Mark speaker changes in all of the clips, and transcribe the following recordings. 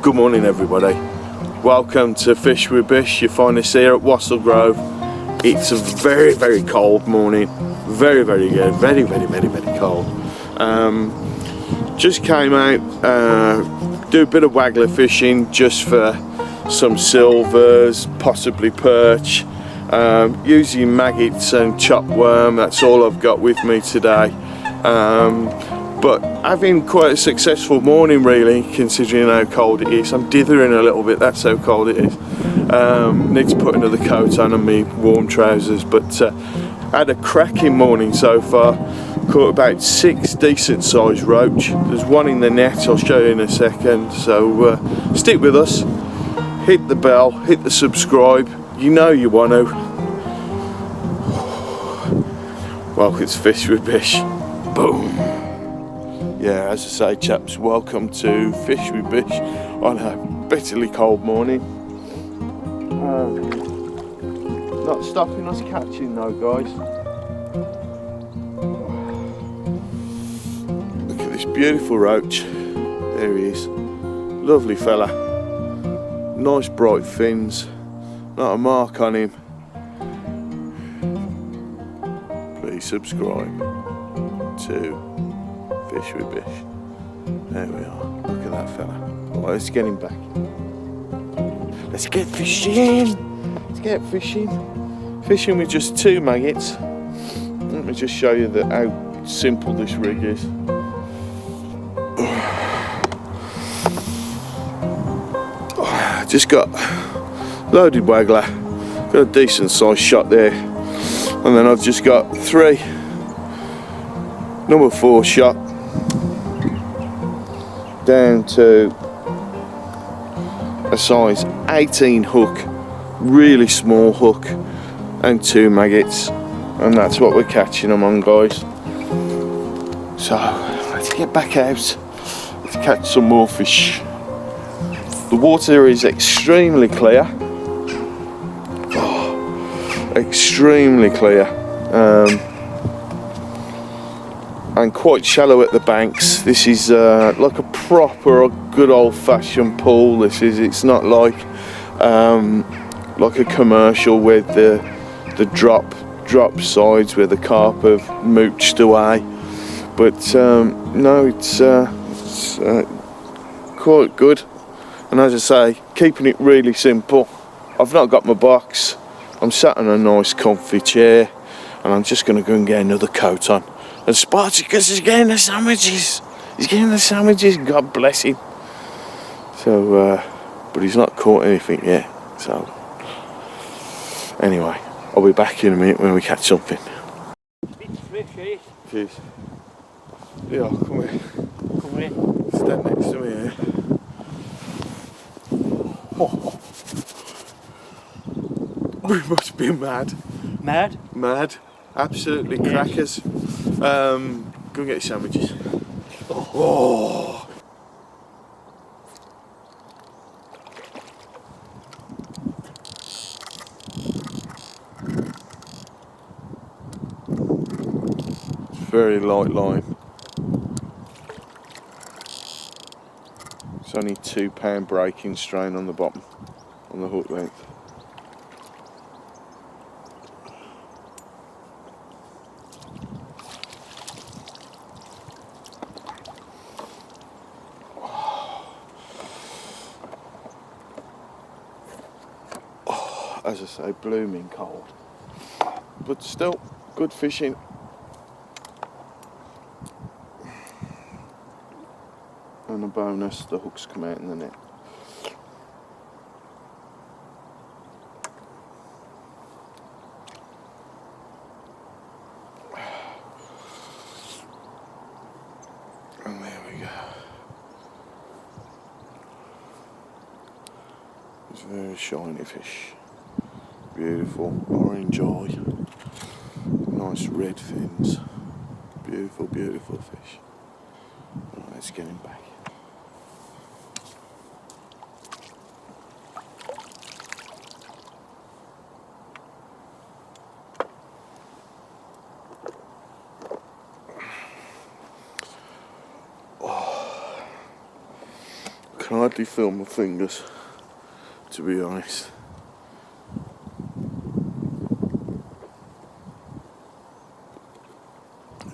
Speaker 1: Good morning everybody, welcome to Fish with Bish. You find us here at Wassel Grove. It's a very cold morning, very good, very cold. Just came out, do a bit of waggler fishing just for some silvers, possibly perch, using maggots and chopped worm. That's all I've got with me today. But having quite a successful morning really, considering how cold it is. I'm dithering a little bit, that's how cold it is. Need to put another coat on and me warm trousers, but had a cracking morning so far. Caught about 6 decent sized roach. There's one in the net, I'll show you in a second, so stick with us, hit the bell, hit the subscribe, you know you want to. Welcome to Fish with Bish. Boom. Yeah, as I say chaps, welcome to Fish with Bish on a bitterly cold morning. Not stopping us catching though, guys. Look at this beautiful roach. There he is. Lovely fella. Nice bright fins. Not a mark on him. Please subscribe to Fish with Bish. There we are. Look at that fella. Alright, let's get him back. Let's get fishing. Let's get fishing. Fishing with just 2 maggots. Let me just show you how simple this rig is. Just got loaded waggler. Got a decent sized shot there. And then I've just got 3 number 4 shot down to a size 18 hook, really small hook, and 2 maggots, and that's what we're catching them on, guys. So let's get back out, let's catch some more fish. The water is extremely clear, extremely clear, and quite shallow at the banks. This is like a proper good old-fashioned pool. This is, it's not like a commercial with the drop sides where the carp have mooched away, but no, it's quite good. And as I say, keeping it really simple. I've not got my box, I'm sat on a nice comfy chair, and I'm just going to go and get another coat on. And Spartacus is getting the sandwiches. He's getting the sandwiches, God bless him. So, but he's not caught anything yet. So, anyway, I'll be back in a minute when we catch something. Cheers. Yeah, come here. Come here. Stand next to me here. Oh. We must be mad.
Speaker 2: Mad?
Speaker 1: Mad. Absolutely crackers. Go and get your sandwiches. Oh. Very light line. It's only £2 breaking strain on the bottom, on the hook length. As I say, blooming cold, but still good fishing. And a bonus, the hooks come out in the net. And there we go. It's a very shiny fish. Beautiful orange eye, nice red fins, beautiful fish. Right, let's get him back. can hardly feel my fingers, to be honest.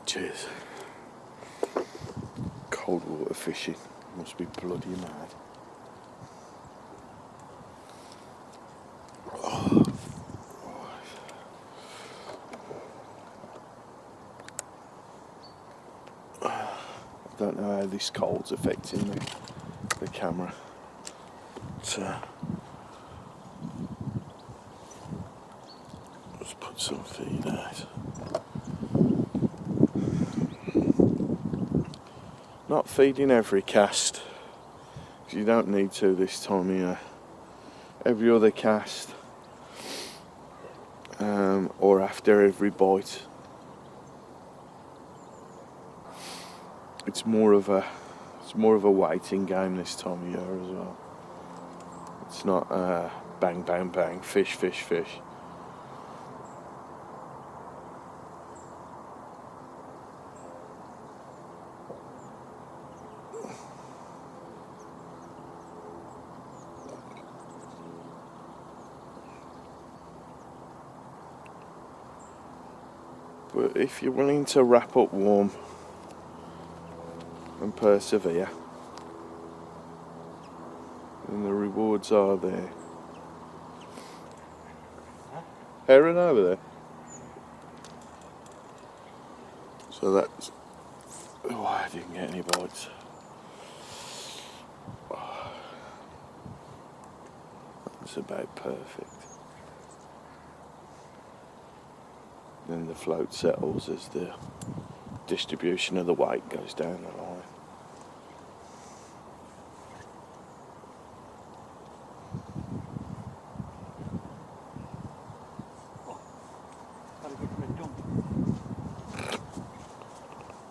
Speaker 1: Cheers. Cold water fishing must be bloody mad. Oh. I don't know how this cold's affecting the camera. Let's put some feed out. Not feeding every cast, because you don't need to this time of year. Every other cast, or after every bite. It's more of a waiting game this time of year as well. It's not bang bang bang, fish fish fish. But if you're willing to wrap up warm and persevere, then the rewards are there. Heron over there. So that's... Oh, I didn't get any bites. Oh, that's about perfect. Then the float settles as the distribution of the weight goes down the line.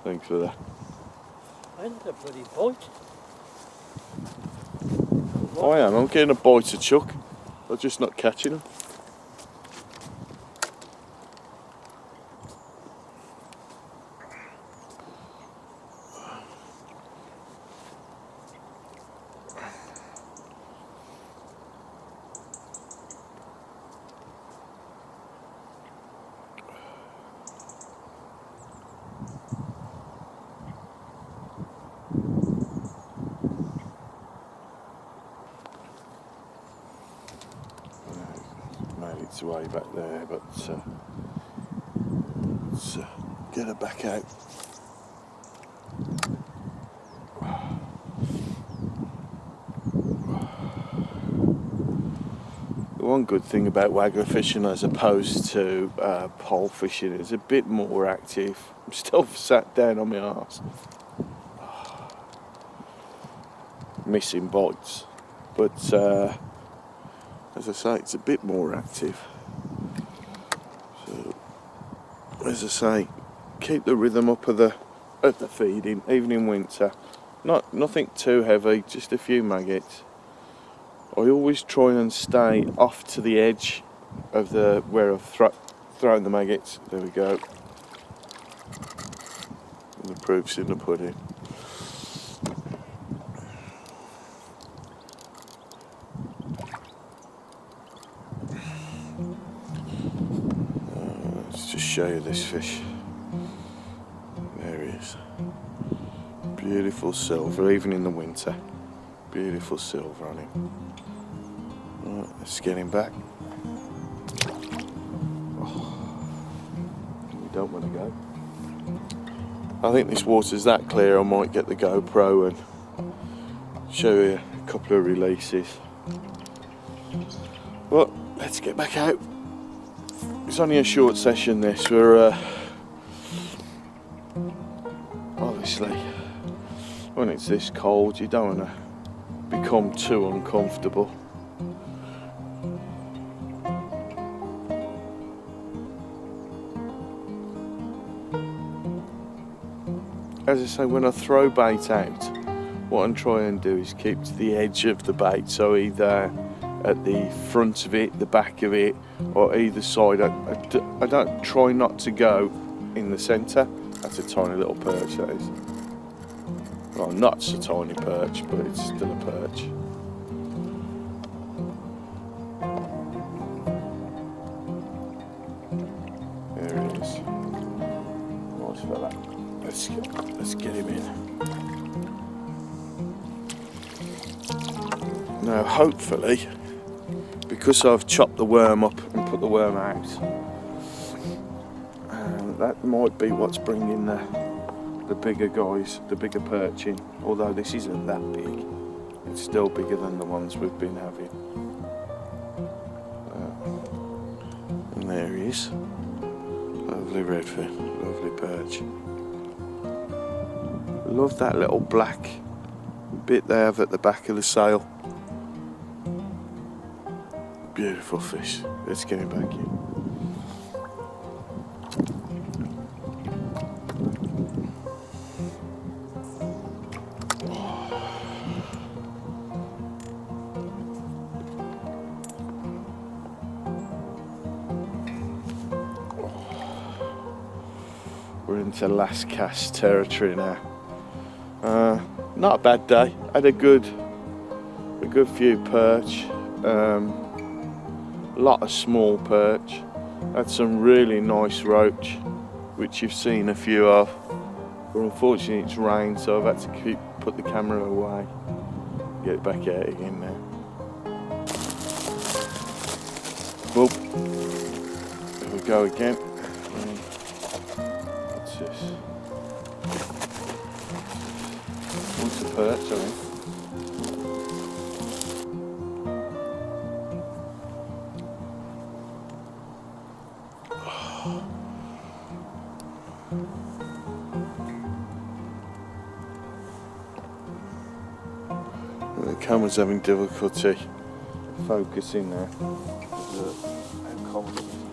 Speaker 1: Thanks for that.
Speaker 2: And a bloody bite.
Speaker 1: I'm getting a bite of chuck. I'm just not catching them. Made its way back there, but let's get her back out. The one good thing about waggler fishing as opposed to pole fishing is a bit more active. I'm still sat down on my arse. Missing bites, but as I say, it's a bit more active. So, as I say, keep the rhythm up of the feeding, even in winter. Nothing too heavy, just a few maggots. I always try and stay off to the edge of where I've thrown the maggots. There we go. And the proof's in the pudding. Let's just show you this fish. There he is. Beautiful silver, even in the winter. Beautiful silver on him. Right, let's get him back. Oh, we don't want to go. I think this water's that clear I might get the GoPro and show you a couple of releases. Well, let's get back out. It's only a short session this. We're obviously when it's this cold you don't want to become too uncomfortable. As I say, when I throw bait out, what I'm trying to do is keep to the edge of the bait, so either at the front of it, the back of it, or either side. I don't try not to go in the centre. That's a tiny little perch, that is. Well, not a tiny perch, but it's still a perch. There it is. Nice fella. Let's get him in. Now, hopefully, because I've chopped the worm up and put the worm out, that might be what's bringing the bigger guys, the bigger perch in. Although this isn't that big, it's still bigger than the ones we've been having. And there he is. Lovely redfin, lovely perch. Love that little black bit they have at the back of the sail. Beautiful fish. Let's get him back in. We're into last cast territory now. Not a bad day. Had a good few perch. Lot of small perch. Had some really nice roach, which you've seen a few of. But unfortunately it's rained, so I've had to put the camera away. Get it back out again now. Well, there we go again. What's this? What's the perch, I think? The camera's having difficulty focusing now. How cold it is.